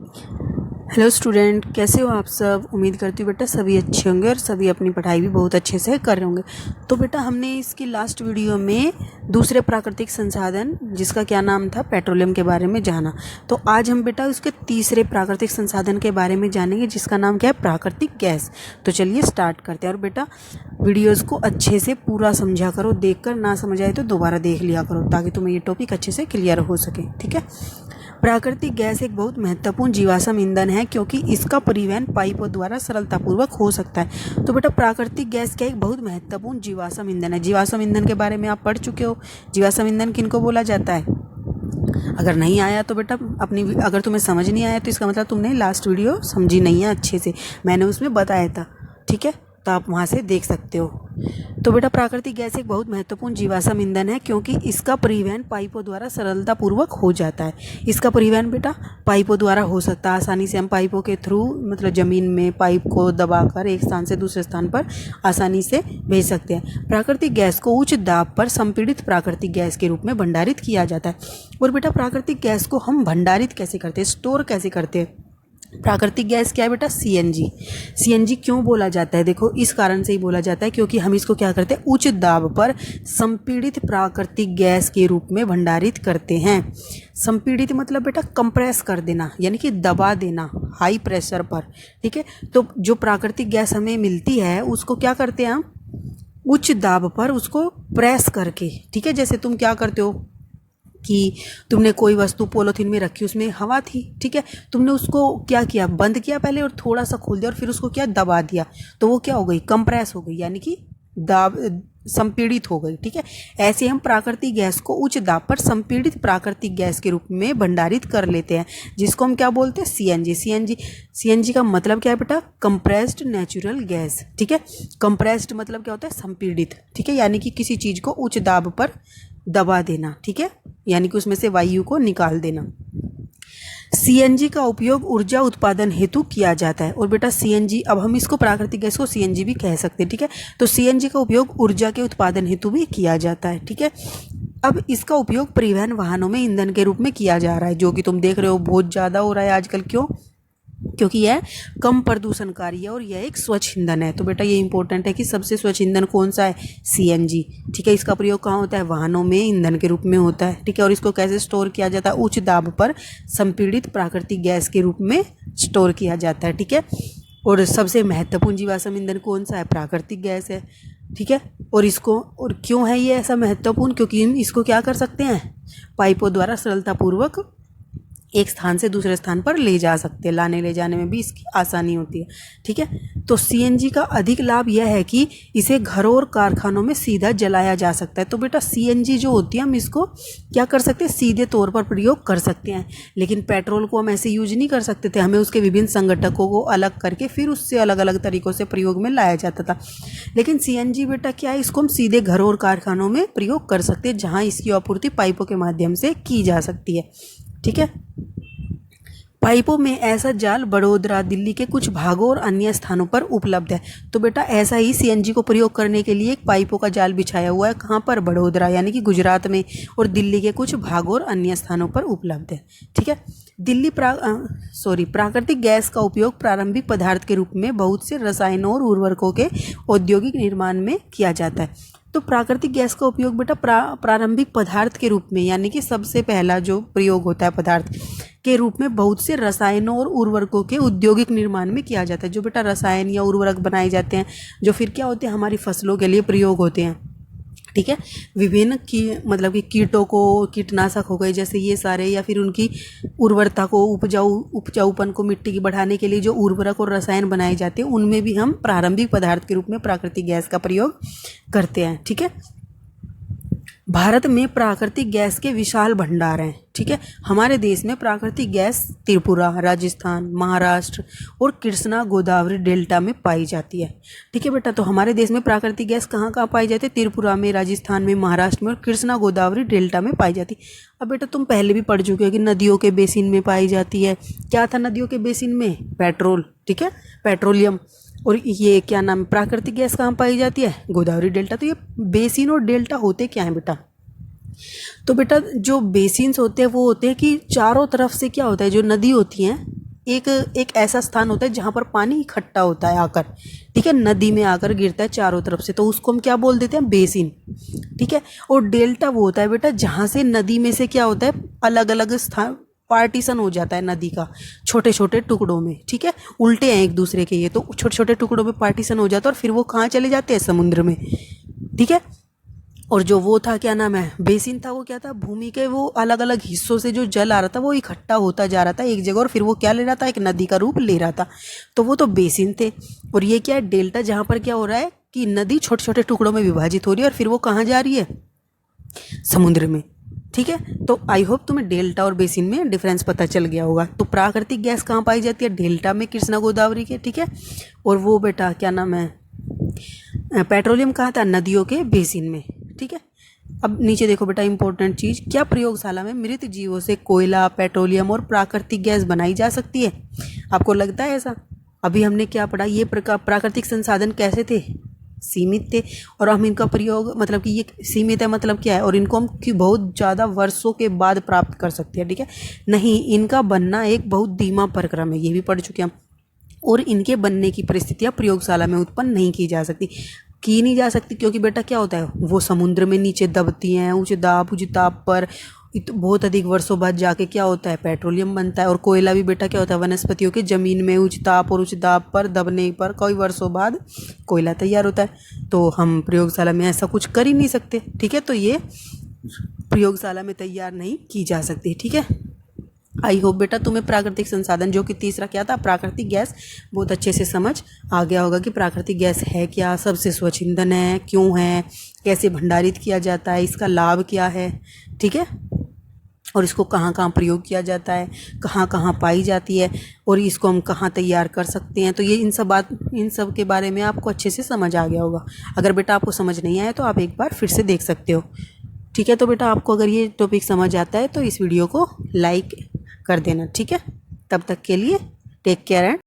Hello student, कैसे हो आप सब। उम्मीद करती हूँ बेटा सभी अच्छे होंगे और सभी अपनी पढ़ाई भी बहुत अच्छे से कर रहे होंगे। तो बेटा हमने इसकी लास्ट वीडियो में दूसरे प्राकृतिक संसाधन जिसका क्या नाम था पेट्रोलियम के बारे में जाना। तो आज हम बेटा उसके तीसरे प्राकृतिक संसाधन के बारे में जानेंगे जिसका नाम क्या है, प्राकृतिक गैस। तो चलिए स्टार्ट करते हैं। और बेटा वीडियोज़ को अच्छे से पूरा समझा करो, देख कर ना समझ आए तो दोबारा देख लिया करो ताकि तुम्हें ये टॉपिक अच्छे से क्लियर हो सके। ठीक है। प्राकृतिक गैस एक बहुत महत्वपूर्ण जीवाश्म ईंधन है क्योंकि इसका परिवहन पाइपों द्वारा सरलतापूर्वक हो सकता है। तो बेटा प्राकृतिक गैस क्या एक बहुत महत्वपूर्ण जीवाश्म ईंधन है। जीवाश्म ईंधन के बारे में आप पढ़ चुके हो। जीवाश्म ईंधन किनको बोला जाता है। अगर नहीं आया तो बेटा अगर तुम्हें समझ नहीं आया तो इसका मतलब तुमने लास्ट वीडियो समझी नहीं है अच्छे से, मैंने उसमें बताया था। ठीक है, तो आप वहाँ से देख सकते हो। तो बेटा प्राकृतिक गैस एक बहुत महत्वपूर्ण जीवाश्म ईंधन है क्योंकि इसका परिवहन पाइपों द्वारा सरलतापूर्वक हो जाता है। इसका परिवहन बेटा पाइपों द्वारा हो सकता है। आसानी से हम पाइपों के थ्रू मतलब ज़मीन में पाइप को दबाकर एक स्थान से दूसरे स्थान पर आसानी से भेज सकते हैं। प्राकृतिक गैस को उच्च दाब पर संपीड़ित प्राकृतिक गैस के रूप में भंडारित किया जाता है। और बेटा प्राकृतिक गैस को हम भंडारित कैसे करते हैं, स्टोर कैसे करते हैं। प्राकृतिक गैस क्या है बेटा, सीएनजी। सीएनजी क्यों बोला जाता है, देखो इस कारण से ही बोला जाता है क्योंकि हम इसको क्या करते हैं, उच्च दाब पर संपीड़ित प्राकृतिक गैस के रूप में भंडारित करते हैं। संपीड़ित मतलब बेटा कंप्रेस कर देना, यानी कि दबा देना हाई प्रेशर पर। ठीक है, तो जो प्राकृतिक गैस हमें मिलती है उसको क्या करते हैं हम, उच्च दाब पर उसको प्रेस करके। ठीक है, जैसे तुम क्या करते हो कि तुमने कोई वस्तु पॉलीथीन में रखी, उसमें हवा थी। ठीक है, तुमने उसको क्या किया, बंद किया पहले और थोड़ा सा खोल दिया और फिर उसको क्या दबा दिया, तो वो क्या हो गई, कंप्रेस हो गई, यानी कि दाब संपीड़ित हो गई। ठीक है, ऐसे हम प्राकृतिक गैस को उच्च दाब पर संपीड़ित प्राकृतिक गैस के रूप में भंडारित कर लेते हैं जिसको हम क्या बोलते हैं, सीएनजी। सीएनजी का मतलब क्या है बेटा, कंप्रेस्ड नेचुरल गैस। ठीक है, कंप्रेस्ड मतलब क्या होता है, संपीड़ित। ठीक है, यानी कि किसी चीज़ को उच्च दाब पर दबा देना। ठीक है, यानी कि उसमें से वायु को निकाल देना। सीएनजी का उपयोग ऊर्जा उत्पादन हेतु किया जाता है। और बेटा सीएनजी, अब हम इसको प्राकृतिक गैस को सीएनजी भी कह सकते हैं। ठीक है, तो सीएनजी का उपयोग ऊर्जा के उत्पादन हेतु भी किया जाता है। ठीक है, अब इसका उपयोग परिवहन वाहनों में ईंधन के रूप में किया जा रहा है, जो कि तुम देख रहे हो बहुत ज़्यादा हो रहा है आजकल। क्यों, क्योंकि यह कम प्रदूषणकारी है और यह एक स्वच्छ ईंधन है। तो बेटा ये इंपॉर्टेंट है कि सबसे स्वच्छ ईंधन कौन सा है, सीएनजी। ठीक है, इसका प्रयोग कहाँ होता है, वाहनों में ईंधन के रूप में होता है। ठीक है, और इसको कैसे स्टोर किया जाता है, उच्च दाब पर संपीड़ित प्राकृतिक गैस के रूप में स्टोर किया जाता है। ठीक है, और सबसे महत्वपूर्ण जीवाश्म ईंधन कौन सा है, प्राकृतिक गैस है। ठीक है, और इसको, और क्यों है ये ऐसा महत्वपूर्ण, क्योंकि इसको क्या कर सकते हैं, पाइपों द्वारा सरलतापूर्वक एक स्थान से दूसरे स्थान पर ले जा सकते हैं, लाने ले जाने में भी इसकी आसानी होती है। ठीक है, तो सीएनजी का अधिक लाभ यह है कि इसे घरों और कारखानों में सीधा जलाया जा सकता है। तो बेटा सीएनजी जो होती है हम इसको क्या कर सकते हैं, सीधे तौर पर प्रयोग कर सकते हैं। लेकिन पेट्रोल को हम ऐसे यूज नहीं कर सकते थे, हमें उसके विभिन्न संघटकों को अलग करके फिर उससे अलग अलग तरीक़ों से प्रयोग में लाया जाता था। लेकिन सीएनजी बेटा क्या है, इसको हम सीधे घरों और कारखानों में प्रयोग कर सकते हैं जहाँ इसकी आपूर्ति पाइपों के माध्यम से की जा सकती है। ठीक है, पाइपों में ऐसा जाल बड़ोदरा, दिल्ली के कुछ भागों और अन्य स्थानों पर उपलब्ध है। तो बेटा ऐसा ही सीएनजी को प्रयोग करने के लिए एक पाइपों का जाल बिछाया हुआ है, कहाँ पर, बड़ोदरा यानी कि गुजरात में, और दिल्ली के कुछ भागों और अन्य स्थानों पर उपलब्ध है। ठीक है, प्राकृतिक गैस का उपयोग प्रारंभिक पदार्थ के रूप में बहुत से रसायनों और उर्वरकों के औद्योगिक निर्माण में किया जाता है। तो प्राकृतिक गैस का उपयोग बेटा प्रारंभिक पदार्थ के रूप में, यानी कि सबसे पहला जो प्रयोग होता है पदार्थ के रूप में बहुत से रसायनों और उर्वरकों के औद्योगिक निर्माण में किया जाता है। जो बेटा रसायन या उर्वरक बनाए जाते हैं जो फिर क्या होते हैं, हमारी फसलों के लिए प्रयोग होते हैं। ठीक है, विभिन्न मतलब कि कीटों को, कीटनाशक हो गए जैसे ये सारे, या फिर उनकी उर्वरता को, उपजाऊपन को, मिट्टी की बढ़ाने के लिए जो उर्वरक और रसायन बनाए जाते हैं उनमें भी हम प्रारंभिक पदार्थ के रूप में प्राकृतिक गैस का प्रयोग करते हैं। ठीक है, भारत में प्राकृतिक गैस के विशाल भंडार हैं। ठीक है, हमारे देश में प्राकृतिक गैस त्रिपुरा, राजस्थान, महाराष्ट्र और कृष्णा गोदावरी डेल्टा में पाई जाती है। ठीक है बेटा, तो हमारे देश में प्राकृतिक गैस कहाँ कहाँ पाई जाती है, त्रिपुरा में, राजस्थान में, महाराष्ट्र में और कृष्णा गोदावरी डेल्टा में पाई जाती है। अब बेटा तुम पहले भी पढ़ चुके हो कि नदियों के बेसिन में पाई जाती है। क्या था नदियों के बेसिन में, पेट्रोल। ठीक है, पेट्रोलियम। और ये क्या नाम, प्राकृतिक गैस कहाँ पाई जाती है, गोदावरी डेल्टा। तो ये बेसिन और डेल्टा होते क्या हैं बेटा, तो बेटा जो बेसिन्स होते हैं वो होते हैं कि चारों तरफ से क्या होता है, जो नदी होती हैं एक एक ऐसा स्थान होता है जहाँ पर पानी इकट्ठा होता है आकर, ठीक है, नदी में आकर गिरता है चारों तरफ से, तो उसको हम क्या बोल देते हैं, बेसिन, ठीक है। और डेल्टा वो होता है बेटा जहाँ से नदी में से क्या होता है, अलग अलग स्थान पार्टीशन हो जाता है नदी का छोटे छोटे टुकड़ों में, ठीक है, उल्टे हैं एक दूसरे के, ये तो छोटे छोटे टुकड़ों में पार्टीशन हो जाता है और फिर वो कहाँ चले जाते हैं, समुद्र में, ठीक है। और जो वो था, क्या नाम है, बेसिन था, वो क्या था, भूमि के वो अलग अलग हिस्सों से जो जल आ रहा था वो इकट्ठा होता जा रहा था एक जगह और फिर वो क्या ले रहा था, एक नदी का रूप ले रहा था, तो वो तो बेसिन थे। और ये क्या है, डेल्टा, जहाँ पर क्या हो रहा है कि नदी छोटे छोटे टुकड़ों में विभाजित हो रही है और फिर वो कहाँ जा रही है, समुद्र में, ठीक है। तो आई होप तुम्हें डेल्टा और बेसिन में डिफरेंस पता चल गया होगा। तो प्राकृतिक गैस कहाँ पाई जाती है, डेल्टा में, कृष्णा गोदावरी के, ठीक है। और वो बेटा क्या नाम है, पेट्रोलियम कहाँ था, नदियों के बेसिन में, ठीक है। अब नीचे देखो बेटा, इंपॉर्टेंट चीज़, क्या प्रयोगशाला में मृत जीवों से कोयला, पेट्रोलियम और प्राकृतिक गैस बनाई जा सकती है, आपको लगता है ऐसा? अभी हमने क्या पढ़ा, ये प्राकृतिक संसाधन कैसे थे, सीमित थे, और हम इनका प्रयोग, मतलब कि ये सीमित है मतलब क्या है, और इनको हम कि बहुत ज़्यादा वर्षों के बाद प्राप्त कर सकते हैं, ठीक है। नहीं, इनका बनना एक बहुत धीमा प्रक्रम है, ये भी पढ़ चुके हैं हम। और इनके बनने की परिस्थितियाँ प्रयोगशाला में उत्पन्न नहीं की जा सकती, क्योंकि बेटा क्या होता है, वो समुद्र में नीचे दबती हैं उच्च ताप पर, बहुत अधिक वर्षों बाद जाके क्या होता है, पेट्रोलियम बनता है। और कोयला भी बेटा क्या होता है, वनस्पतियों के ज़मीन में उच्च ताप पर दबने पर कई वर्षों बाद कोयला तैयार होता है। तो हम प्रयोगशाला में ऐसा कुछ कर ही नहीं सकते, ठीक है। तो ये प्रयोगशाला में तैयार नहीं की जा सकती, ठीक है। आई होप बेटा तुम्हें प्राकृतिक संसाधन, जो कि तीसरा क्या था, प्राकृतिक गैस, बहुत अच्छे से समझ आ गया होगा कि प्राकृतिक गैस है क्या, सबसे स्वच्छ ईंधन है, क्यों है, कैसे भंडारित किया जाता है, इसका लाभ क्या है, ठीक है, और इसको कहाँ कहाँ प्रयोग किया जाता है, कहाँ कहाँ पाई जाती है, और इसको हम कहाँ तैयार कर सकते हैं। तो ये इन सब के बारे में आपको अच्छे से समझ आ गया होगा। अगर बेटा आपको समझ नहीं आया तो आप एक बार फिर से देख सकते हो, ठीक है। तो बेटा आपको अगर ये टॉपिक समझ आता है तो इस वीडियो को लाइक कर देना, ठीक है। तब तक के लिए टेक केयर एंड